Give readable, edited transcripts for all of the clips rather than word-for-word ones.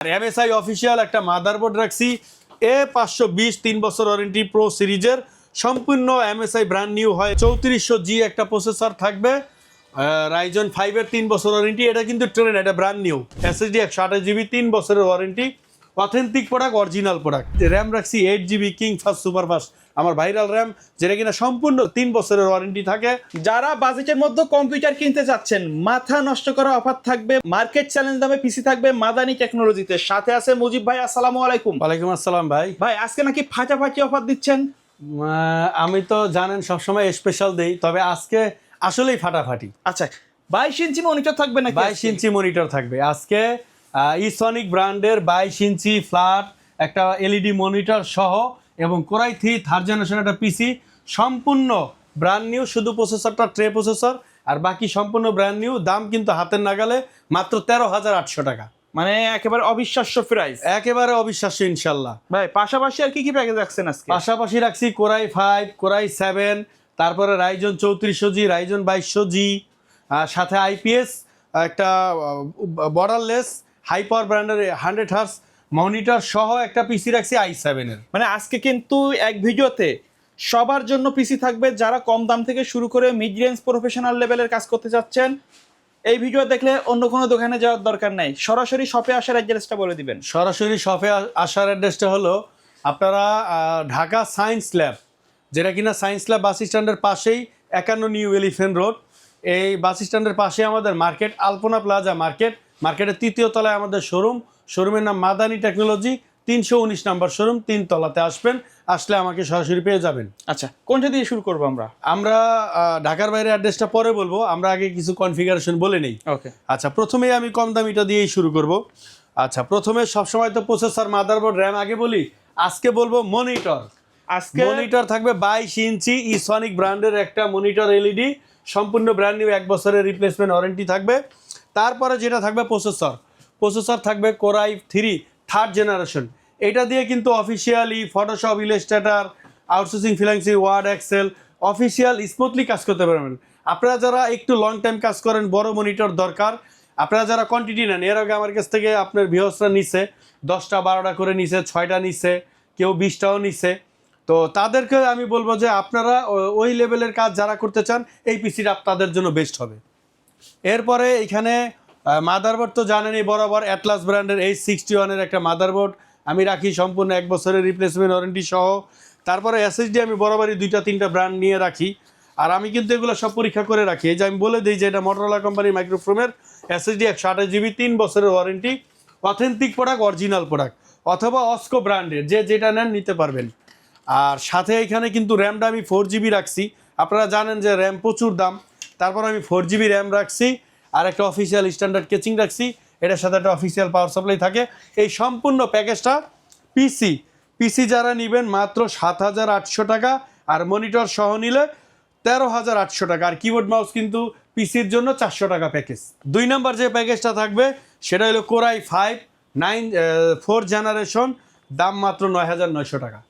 আর MSI official একটা motherboard রাখছি A520 3 বছর ওয়ারেন্টি প্রো সিরিজের সম্পূর্ণ এমএসআই ব্র্যান্ড নিউ হয় 3400G একটা প্রসেসর থাকবে রাইজন 5 এর 3 বছর ওয়ারেন্টি এটা কিন্তু ট্রেন্ড এটা ব্র্যান্ড নিউ এসএসডি 128GB 3 বছরের warranty authentic product original product RAM রাখছি 8GB KingFast super fast আমার ভাইরাল র্যাম যেটা কিনা সম্পূর্ণ 3 বছরের ওয়ারেন্টি থাকে। যারা বাজেটের মধ্যে কম্পিউটার কিনতে যাচ্ছেন মাথা নষ্ট করা অফার থাকবে, মার্কেট চ্যালেঞ্জ দামে পিসি থাকবে মাদানি টেকনোলজিতে। সাথে আছে মুজিব ভাই, আসসালামু আলাইকুম। ওয়ালাইকুম আসসালাম ভাই। ভাই আজকে নাকি ফাটাফাটি অফার দিচ্ছেন? আমি তো জানেন সবসময় স্পেশাল দেই, তবে আজকে আসলেই ফাটাফাটি। আচ্ছা 22 ইঞ্চি মনিটর থাকবে নাকি? 22 ইঞ্চি মনিটর থাকবে আজকে ইসনিক ব্র্যান্ডের 22 ইঞ্চি ফ্ল্যাট একটা এলইডি মনিটর সহ এবং কোরাই 3 থার্ড জেনারেশন একটা পিসি সম্পূর্ণ ব্র্যান্ড নিউ, শুধু প্রসেসরটা ট্রে প্রসেসর আর বাকি সম্পূর্ণ ব্র্যান্ড নিউ। দাম কিন্তু হাতের নাগালে মাত্র 13,800 টাকা, মানে একেবারে অবিশ্বাস্য প্রাইস, একেবারে অবিশ্বাস্য ইনশাল্লাহ। ভাই পাশাপাশি আর কি কি প্যাকেজ রাখছেন আজকে? পাশাপাশি রাখছি কোরাই 5, কোরাই 7, তারপরে রাইজন 3400G, রাইজন 2200G, সাথে আইপিএস একটা বর্ডারলেস হাই পাওয়ার ব্র্যান্ডের 100 Hz মনিটর সহ একটা পিসি রাখছি i7 এর। মানে আজকে কিন্তু এক ভিডিওতে সবার জন্য পিসি থাকবে যারা কম দাম থেকে শুরু করে মিড রেঞ্জ প্রফেশনাল লেভেলের কাজ করতে যাচ্ছেন। এই ভিডিও দেখলে অন্য কোনো দোকানে যাওয়ার দরকার নাই, সরাসরি শপে আসার অ্যাড্রেসটা বলে দিবেন। সরাসরি শপে আসার অ্যাড্রেসটা হলো আপনারা ঢাকা সায়েন্স ল্যাব, যেটা কিনা সায়েন্স ল্যাব বাস স্ট্যান্ডের পাশেই 51 নিউ এলিফ্যান্ট রোড। এই বাস স্ট্যান্ডের পাশে আমাদের মার্কেট, আলপনা প্লাজা মার্কেটের 3য় তলায় আমাদের শোরুমের নাম মাদানি টেকনোলজি, 319 নম্বর শোরুম, 3 তলাতে আসবেন। আসলে আমাকে সরাসরি পেয়ে যাবেন। আচ্ছা কোনটা দিয়ে শুরু করবো আমরা ঢাকার বাইরে অ্যাড্রেসটা পরে বলবো, আমরা আগে কিছু কনফিগারেশন বলে নেই। ওকে আচ্ছা, প্রথমেই আমি কম দামিটা দিয়েই শুরু করব। আচ্ছা, প্রথমে সবসময় তো প্রসেসর, মাদারবোর্ড, র্যাম আগে বলি, আজকে বলবো মনিটর। আজকে মনিটর থাকবে 22 ইঞ্চি ইসনিক ব্র্যান্ডের একটা মনিটর এলইডি, সম্পূর্ণ ব্র্যান্ড নিউ, 1 বছরের রিপ্লেসমেন্ট ওয়ারেন্টি থাকবে। তারপরে যেটা থাকবে প্রসেসর থাকবে কোরাই 3 থার্ড জেনারেশন। এটা দিয়ে কিন্তু officially Photoshop, Illustrator, outsourcing, freelancing, Word, Excel official smoothly কাজ করতে পারবেন। আপনারা যারা একটু লং টাইম কাজ করেন, বড় মনিটর দরকার, আপনারা যারা কোয়ান্টিটি নেন, এর আগে আমার কাছ থেকে আপনার ভিউয়ার্সরা নিছে 10টা 12টা করে নিছে, 6টা নিছে, কেউ 20টাও নিছে। তো তাদেরকে আমি বলবো যে আপনারা ওই লেভেলের কাজ যারা করতে চান এই পিসিটা আপনাদের জন্য বেস্ট হবে। এরপরে এখানে মাদারবোর্ড তো জানেনই, বরাবর অ্যাটলাস ব্র্যান্ডের H61 এর একটা মাদারবোর্ড আমি রাখি, সম্পূর্ণ 1 বছরের রিপ্লেসমেন্ট ওয়ারেন্টি সহ। তারপরে এসএসডি আমি বরাবরই 2-3টা ব্র্যান্ড নিয়ে রাখি, আর আমি কিন্তু এগুলো সব পরীক্ষা করে রাখি। এই যে আমি বলে দিই যে এটা মোটরোলা কোম্পানির মাইক্রোফোনের এসএসডি 128GB 3 বছরের warranty, authentic product, original product, অথবা অস্কো ব্র্যান্ডের যেটা নেন নিতে পারবেন। আর সাথে এখানে কিন্তু র্যামটা আমি 4GB রাখছি, আপনারা জানেন যে র্যাম প্রচুর দাম, তারপর আমি 4GB র্যাম রাখছি, আর একটা অফিসিয়াল স্ট্যান্ডার্ড কেচিং রাখছি, এটার সাথে একটা অফিসিয়াল পাওয়ার সাপ্লাই থাকে। এই সম্পূর্ণ প্যাকেজটা পিসি যারা নেবেন মাত্র 7,800 টাকা, আর মনিটর সহ নিলে 13,800 টাকা, আর কিবোর্ড মাউস কিন্তু পিসির জন্য 400 টাকা প্যাকেজ। 2 নম্বর যে প্যাকেজটা থাকবে সেটা হলো কোরাই 5 4 জেনারেশন, দাম মাত্র 9,900 টাকা,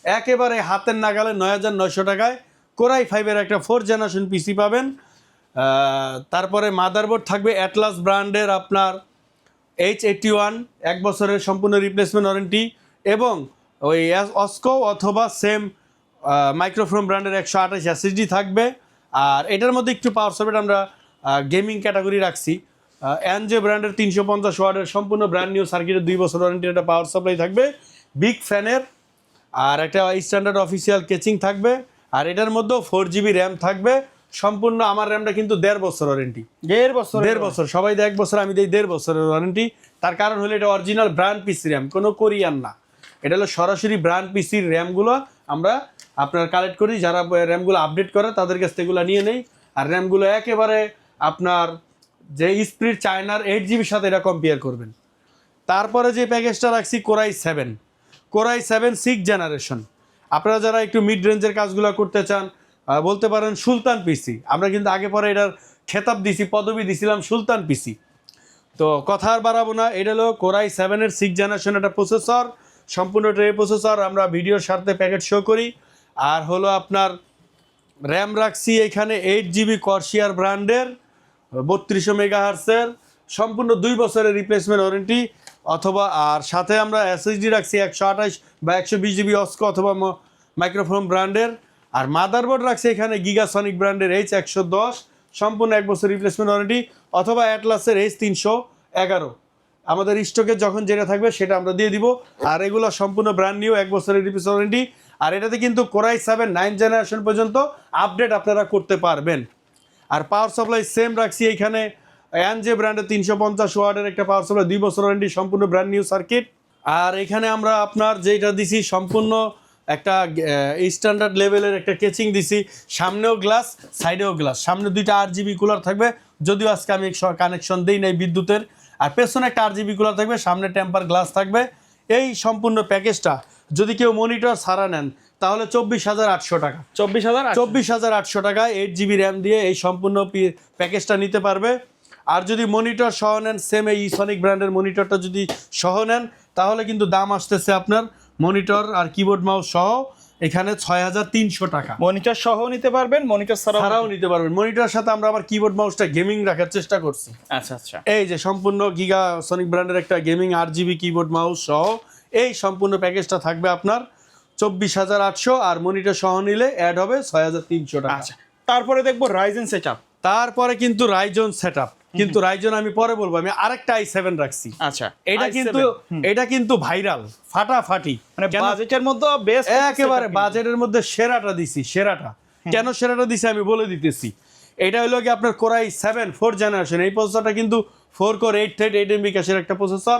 একেবারে হাতের নাগালে 9,900 টাকায় কোরাই 5-এর একটা 4 জেনারেশন পিসি পাবেন। তারপরে মাদারবোর্ড থাকবে অ্যাটলাস ব্র্যান্ডের আপনার H81, 1 বছরের সম্পূর্ণ রিপ্লেসমেন্ট ওয়ারেন্টি, এবং ওই অস্কো অথবা সেম মাইক্রোফোন ব্র্যান্ডের 128 এসএসডি থাকবে। আর এটার মধ্যে একটু পাওয়ার সাপ্লাই আমরা গেমিং ক্যাটাগরি রাখছি, এনজে ব্র্যান্ডের 350 ওয়াটের সম্পূর্ণ ব্র্যান্ড নিউ সার্কিটের 2 বছর ওয়ারেন্টির একটা পাওয়ার সাপ্লাই থাকবে, বিগ ফ্যানের, আর একটা স্ট্যান্ডার্ড অফিসিয়াল কেচিং থাকবে। আর এটার মধ্যেও 4GB র্যাম থাকবে, সম্পূর্ণ আমার র্যামটা কিন্তু 1.5 বছর ওয়ারেন্টি। 1.5 বছর, সবাই দেয় 1 বছর, আমি দিই 1.5 বছরের ওয়ারেন্টি। তার কারণ হলো এটা অরিজিনাল ব্র্যান্ড পিসি র্যাম, কোনো কোরিয়ান না, এটা হলো সরাসরি ব্র্যান্ড পিসির র্যামগুলো আমরা আপনার কালেক্ট করি, যারা র্যামগুলো আপডেট করে তাদের কাছ থেকে এগুলো নিয়ে নেই। আর র্যামগুলো একেবারে আপনার যে স্পিড চায়নার 8GB সাথে এটা কম্পেয়ার করবেন। তারপরে যে প্যাকেজটা রাখছি কোরাই 7 6 জেনারেশন, আপনারা যারা একটু মিড রেঞ্জের কাজগুলো করতে চান, বলতে পারেন সুলতান পিসি, আমরা কিন্তু আগে পরে এটার খেতাব দিছি, পদবি দিছিলাম সুলতান পিসি। তো কথা আর বাড়াবো না, এটা হলো কোরাই 7-এর 6 জেনারেশন একটা প্রসেসর, সম্পূর্ণ ট্রে প্রসেসর, আমরা ভিডিওর সাথে প্যাকেট শো করি। আর হলো আপনার র্যাম রাখছি এখানে 8GB কর্সিয়ার ব্র্যান্ডের 3200 মেগাহার্সের সম্পূর্ণ 2 বছরের রিপ্লেসমেন্ট ওয়ারেন্টি, অথবা আর সাথে আমরা এসএসডি রাখছি 128 বা 120 জিবি অস্কো অথবা মাইক্রোফোন ব্র্যান্ডের। আর মাদারবোর্ড রাখছি এখানে গিগাসনিক ব্র্যান্ডের H110 সম্পূর্ণ 1 বছর রিপ্লেসমেন্ট ওয়ারেন্টি, অথবা অ্যাটলাসের H311। আমাদের স্টকে যখন যেটা থাকবে সেটা আমরা দিয়ে দিব। আর এগুলো সম্পূর্ণ ব্র্যান্ড নিউ 1 বছরের রিপ্লেসমেন্ট ওয়ারেন্টি। আর এটাতে কিন্তু কোরাই 7 9 জেনারেশন পর্যন্ত আপডেট আপনারা করতে পারবেন। আর পাওয়ার সাপ্লাই সেম রাখছি এইখানে এনজে ব্র্যান্ডের 350 ওয়াটের একটা পাওয়ার সাপ্লাই 2 বছর ওয়ারেন্টি, সম্পূর্ণ ব্র্যান্ড নিউ সার্কিট। আর এখানে আমরা আপনার যেটা দিছি সম্পূর্ণ একটা স্ট্যান্ডার্ড লেভেলের একটা কেচিং দিছি, সামনেও গ্লাস সাইডেও গ্লাস, সামনে 2টা RGB কুলার থাকবে, যদিও আজকে আমি কানেকশন দিই নাই বিদ্যুতের। আর পেছনে একটা RGB কুলার থাকবে, সামনে টেম্পার গ্লাস থাকবে। এই সম্পূর্ণ প্যাকেজটা যদি কেউ মনিটর ছাড়া নেন তাহলে 24,800 টাকা, 24,800 টাকা 8GB র্যাম দিয়ে এই সম্পূর্ণ প্যাকেজটা নিতে পারবে। আর যদি মনিটর সহ নেন, সেম এই ইসনিক ব্র্যান্ডের মনিটরটা যদি সহ নেন তাহলে কিন্তু দাম আসতেছে আপনার মনিটর আর কিবোর্ড মাউস সহ এখানে 6,300 টাকা। মনিটর সহ নিতে পারবেন, মনিটর ছাড়াও নিতে পারবেন। মনিটরের সাথে আমরা আবার কিবোর্ড মাউসটা গেমিং রাখার চেষ্টা করছি। আচ্ছা আচ্ছা, এই যে সম্পূর্ণ গিগাসনিক ব্র্যান্ডের একটা গেমিং 8GB কিবোর্ড মাউস সহ এই সম্পূর্ণ প্যাকেজটা থাকবে আপনার 24,800, আর মনিটর সহ নিলে অ্যাড হবে 6,300 টাকা। আচ্ছা, তারপরে দেখবো রাইজেন সেটআপ। তারপরে কিন্তু রাইজন সেটআপ, কিন্তু রাইজন আমি পরে বলবো। আমি আরেকটা i7 রাখছি। আচ্ছা, এটা কিন্তু ভাইরাল ফাটাফাটি, মানে বাজেটের মধ্যে বেস্ট, একেবারে বাজেটের মধ্যে সেরাটা দিছি। সেরাটা কেন সেরাটা দিছি আমি বলে দিতেছি। এটা হলো কি আপনার কোরাই 7 4th জেনারেশন। এই প্রসেসরটা কিন্তু 4 কোর 8 থ্রেড 8 MB ক্যাশের একটা প্রসেসর।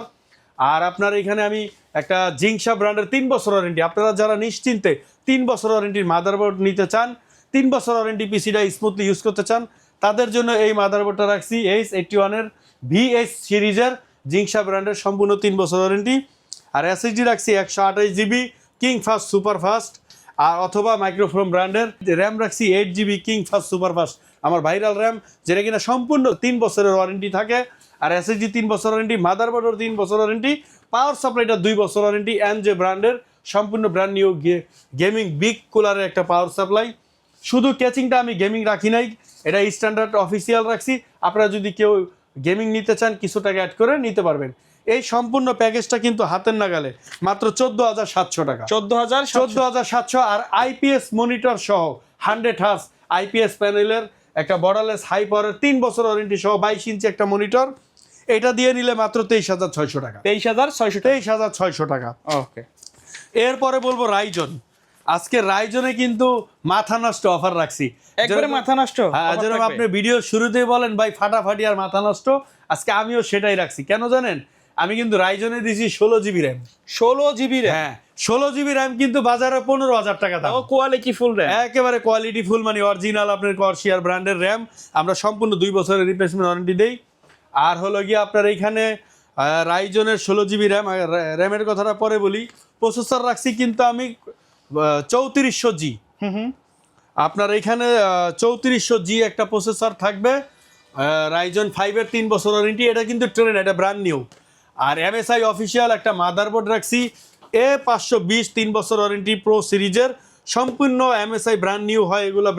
আর আপনার এখানে আমি একটা জিংসা ব্র্যান্ডের 3 বছর ওয়ারেন্টি, আপনারা যারা নিশ্চিন্তে 3 বছর ওয়ারেন্টির মাদারবোর্ড নিতে চান, 3 বছর ওয়ারেন্টি পিসিটা স্মুথলি ইউজ করতে চান, তাদের জন্য এই মাদারবোর্ডটা রাখছি H81 এর VH সিরিজের জিংসা ব্র্যান্ডের সম্পূর্ণ 3 বছর ওয়ারেন্টি। আর এসএসডি রাখছি 128GB KingFast super fast, আর অথবা মাইক্রোফোন ব্র্যান্ডের র্যাম রাখছি 8GB KingFast super fast, আমার ভাইরাল র্যাম, যেটা কিনা সম্পূর্ণ 3 বছরের ওয়ারেন্টি থাকে। আর এসএসডি 3 বছর ওয়ারেন্টি, মাদারবোর্ডের 3 বছর ওয়ারেন্টি, পাওয়ার সাপ্লাইটা 2 বছর ওয়ারেন্টি, এনজে ব্র্যান্ডের সম্পূর্ণ ব্র্যান্ড নিউ গেমিং বিগ কুলারের একটা পাওয়ার সাপ্লাই। শুধু ক্যাচিংটা আমি গেমিং রাখি নাই, এটা স্ট্যান্ডার্ড অফিসিয়াল রাখছি। আপনারা যদি কেউ গেমিং নিতে চান কিছু টাকা অ্যাড করে নিতে পারবেন। এই সম্পূর্ণ প্যাকেজটা কিন্তু হাতের নাগালে মাত্র 14,700 টাকা, 14,700। আর আইপিএস মনিটর সহ 100 হার্জ আইপিএস প্যানেলের একটা বর্ডারলেস হাই পাওয়ারের 3 বছর ওয়ারেন্টি সহ 22 ইঞ্চি একটা মনিটর, এটা দিয়ে নিলে মাত্র 23,600 টাকা, 23,600 টাকা। ওকে, এরপরে বলবো রাইজন। আজকে রাইজনে কিন্তু মাথা নষ্ট অফার রাখছি, একবারে মাথা নষ্ট। হ্যাঁ, যেরকম আপনি ভিডিও শুরুতেই বলেন ভাই ফাটাফাটি আর মাথা নষ্ট, আজকে আমিও সেটাই রাখছি। কেন জানেন? আমি কিন্তু রাইজনে দিছি 16GB র্যাম। 16GB RAM? হ্যাঁ, 16GB র্যাম কিন্তু বাজারে 15,000 টাকা দাম। কোয়ালিটি ফুল র্যাম, একেবারে কোয়ালিটি ফুল, মানে অরিজিনাল আপনার কর্সিয়ার ব্র্যান্ডের র্যাম। আমরা সম্পূর্ণ 2 বছরের রিপ্লেসমেন্ট ওয়ারেন্টি দেই। আর হলো গিয়ে আপনার এইখানে রাইজনের 16GB র্যাম, র্যামের কথাটা পরে বলি। প্রসেসর রাখছি কিন্তু আমি 3400G। আপনার এখানে 3400G একটা প্রসেসর থাকবে, রাইজন 5-এর 3 বছর ওয়ারেন্টি। এটা কিন্তু ট্রেন্ড, এটা ব্র্যান্ড নিউ। আর MSI অফিসিয়াল একটা মাদারবোর্ড রাখছি A520 3 বছর ওয়ারেন্টি প্রো সিরিজের, সম্পূর্ণ MSI ব্র্যান্ড নিউ হয়, এগুলো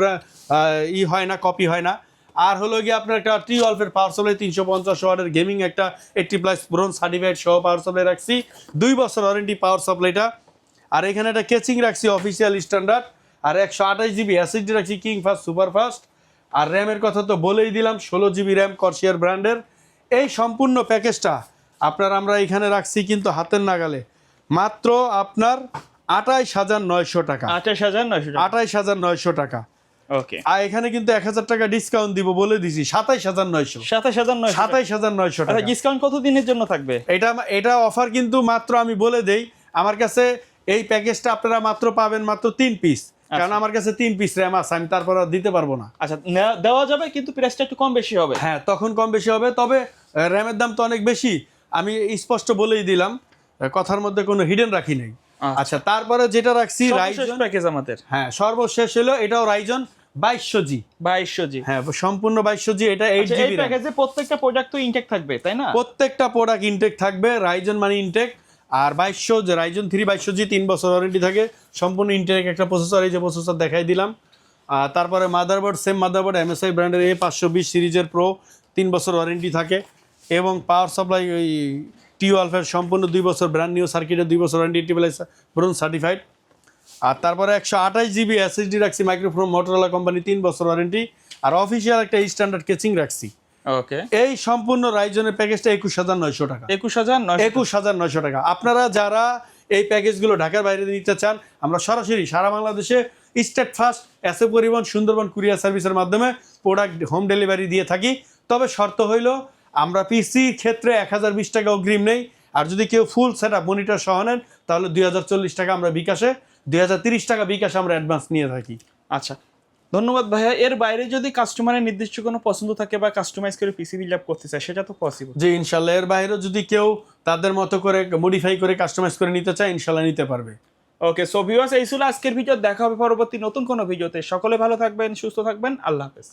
হয় না, কপি হয় না। আর হলো গিয়ে আপনার একটা T12 এর পাওয়ার সাপ্লাই 350 ওয়াটের গেমিং একটা 80+ ব্রোঞ্জ সার্টিফাইড সহ পাওয়ার সাপ্লাই রাখছি, 2 বছর ওয়ারেন্টি পাওয়ার সাপ্লাইটা। আর এখানে একটা কেচিং রাখছি অফিসিয়াল স্ট্যান্ডার্ড। আর 128GB এসএসডি রাখছি কিং ফাস্ট সুপার ফাস্ট। আর র্যামের কথা তো বলেই দিলাম, 16GB র্যাম কর্সিয়ার ব্র্যান্ডের। এই সম্পূর্ণ প্যাকেজটা আপনার আমরা এখানে রাখছি কিন্তু হাতের নাগালে মাত্র আপনার 28,900 টাকা, 28,900 টাকা। ওকে, আর এখানে কিন্তু 1,000 টাকা ডিসকাউন্ট দিব বলে দিছি, 27,900, 27,900 টাকা। ডিসকাউন্ট কত দিনের জন্য থাকবে? এটা অফার কিন্তু মাত্র আমি বলে দেই, আমার কাছে এই প্যাকেজটা আপনারা মাত্র পাবেন মাত্র 3 পিস, কারণ আমার কাছে 3 পিস র্যাম আছে, আমি তারপর আর দিতে পারবো না। আচ্ছা, দেওয়া যাবে কিন্তু প্রাইসটা একটু কম বেশি হবে। হ্যাঁ, তখন কম বেশি হবে, তবে র্যামের দাম তো অনেক বেশি, আমি স্পষ্ট বলেই দিলাম, কথার মধ্যে কোনো হিডেন রাখি নাই। আচ্ছা, তারপরে যেটা রাখছি রাইজন প্যাকেজ আমাদের, হ্যাঁ সর্বশেষ হলো এটাও রাইজন 2200G। হ্যাঁ, সম্পূর্ণ 2200G। এটা 8GB এই প্যাকেজে প্রত্যেকটা প্রোডাক্ট তো ইনটেক থাকবে, তাই না? প্রত্যেকটা প্রোডাক্ট ইনটেক থাকবে, রাইজন মানে ইনটেক। আর 2200 রাইজন 3 2200G 3 বছর ওয়ারেন্টি থাকে, সম্পূর্ণ ইনটেক একটা প্রসেসর। এই যে প্রসেসর দেখাই দিলাম। তারপরে মাদারবোর্ড, সেম মাদারবোর্ড MSI ব্র্যান্ডের A520 সিরিজের প্রো, 3 বছর ওয়ারেন্টি থাকে। এবং পাওয়ার সাপ্লাই ওই T12 সম্পূর্ণ 2 বছর ব্র্যান্ড নিউ সার্কিটে 2 বছর ওয়ারেন্টি টিপ্লাস ব্রোঞ্জ সার্টিফাইড। আর তারপরে 128 জিবি এসএসডি রাখছি মাইক্রোফোন মোটরোলা কোম্পানি 3 বছর ওয়ারেন্টি। আর অফিসিয়াল একটা স্ট্যান্ডার্ড কেচিং রাখছি। ওকে, এই সম্পূর্ণ রাইজনের প্যাকেজটা 21,900 টাকা। 21,900 টাকা। আপনারা যারা এই প্যাকেজগুলো ঢাকার বাইরে নিতে চান, আমরা সরাসরি সারা বাংলাদেশে স্টেট ফার্স্ট এসএ পরিবহন সুন্দরবন কুরিয়ার সার্ভিসের মাধ্যমে প্রোডাক্ট হোম ডেলিভারি দিয়ে থাকি। তবে শর্ত হইল আমরা পিসি ক্ষেত্রে 1020 টাকা অগ্রিম নেই। আর যদি কেউ ফুল সেট আপ মনিটর সহ নেন তাহলে 2040 টাকা আমরা বিকাশে, 2030 টাকা বিকাশে আমরা অ্যাডভান্স নিয়ে থাকি। আচ্ছা, ধন্যবাদ ভাইয়া। এর বাইরে যদি কাস্টমারের নির্দিষ্ট কোনো পছন্দ থাকে বা কাস্টমাইজ করে পিসি বিল্ড আপ করতে চায়, সেটা তো পসিবল? জি ইনশাল্লাহ, এর বাইরেও যদি কেউ তাদের মতো করে মডিফাই করে কাস্টমাইজ করে নিতে চায় ইনশাল্লাহ নিতে পারবে। ওকে, সো ভিউয়ার্স, এই ছিল আজকের ভিডিও। দেখা হবে পরবর্তী নতুন কোনো ভিডিওতে। সকলে ভালো থাকবেন, সুস্থ থাকবেন। আল্লাহ হাফেজ।